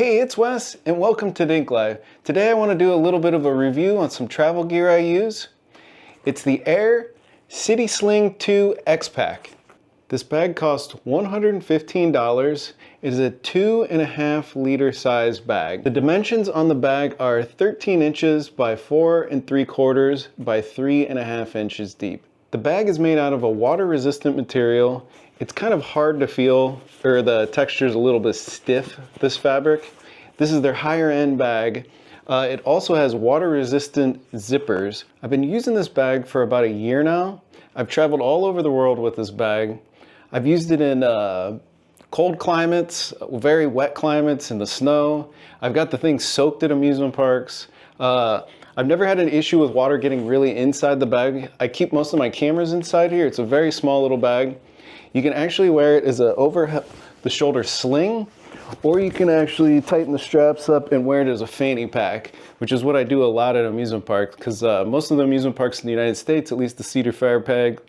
Hey, it's Wes, and welcome to DinkLife. Today I want to do a little bit of a review on some travel gear I use. It's the AER City Sling 2 X-Pac. This bag costs $115. It is a 2.5 liter size bag. The dimensions on the bag are 13 inches by 4 3/4 by 3.5 inches deep. The bag is made out of a water-resistant material. It's kind of hard to feel, or the texture is a little bit stiff, this fabric. This is their higher end bag. It also has water-resistant zippers. I've been using this bag for about a year now. I've traveled all over the world with this bag. I've used it in cold climates, very wet climates, in the snow. I've got the thing soaked at amusement parks. I've never had an issue with water getting really inside the bag. I keep most of my cameras inside here. It's a very small little bag. You can actually wear it as a over the shoulder sling, or you can actually tighten the straps up and wear it as a fanny pack, which is what I do a lot at amusement parks, because most of the amusement parks in the United States, at least the Cedar Fair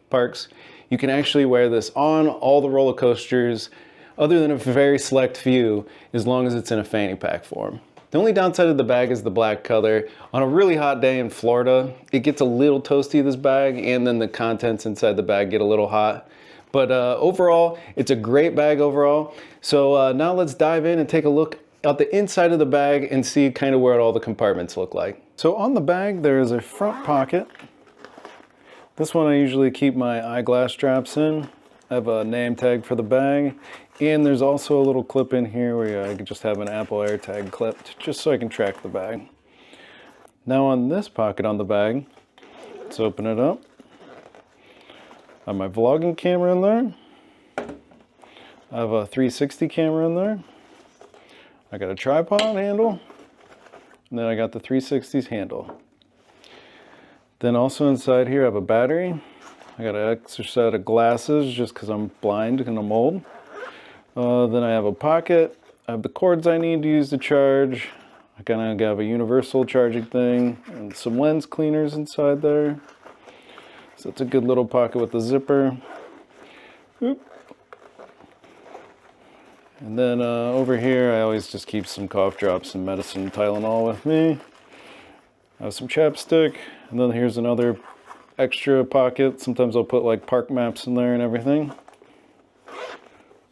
parks, you can actually wear this on all the roller coasters, other than a very select few, as long as it's in a fanny pack form. The only downside of the bag is the black color. On a really hot day in Florida, it gets a little toasty, this bag, and then the contents inside the bag get a little hot. But overall, it's a great bag overall. So now let's dive in and take a look at the inside of the bag and see kind of what all the compartments look like. So on the bag, there is a front pocket. This one I usually keep my eyeglass straps in. I have a name tag for the bag. And there's also a little clip in here where I could just have an Apple AirTag clipped, just so I can track the bag. Now on this pocket on the bag, let's open it up. I have my vlogging camera in there. I have a 360 camera in there. I got a tripod handle. And then I got the 360's handle. Then also inside here I have a battery. I got an extra set of glasses just because I'm blind and I'm old. Then I have a pocket. I have the cords I need to use to charge. I kind of have a universal charging thing and some lens cleaners inside there. So it's a good little pocket with a zipper. Oop. And then over here, I always just keep some cough drops and medicine, Tylenol with me. I have some chapstick. And then here's another extra pocket. Sometimes I'll put like park maps in there and everything.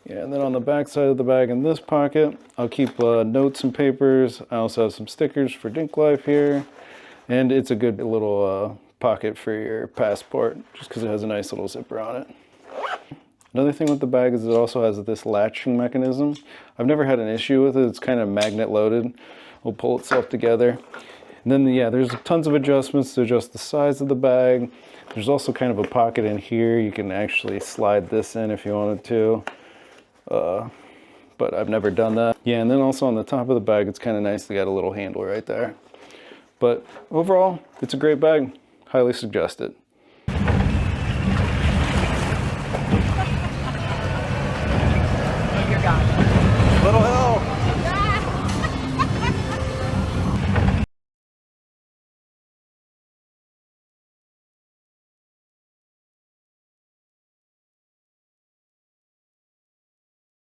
Yeah, and then on the back side of the bag in this pocket, I'll keep notes and papers. I also have some stickers for DinkLife here. And it's a good little pocket for your passport, just because it has a nice little zipper on it. Another thing with the bag is it also has this latching mechanism. I've never had an issue with it. It's kind of magnet loaded. It'll pull itself together. And then, yeah, there's tons of adjustments to adjust the size of the bag. There's also kind of a pocket in here. You can actually slide this in if you wanted to. But I've never done that. Yeah, and then also on the top of the bag, it's kind of nicely got a little handle right there. But overall, it's a great bag. Highly suggest it.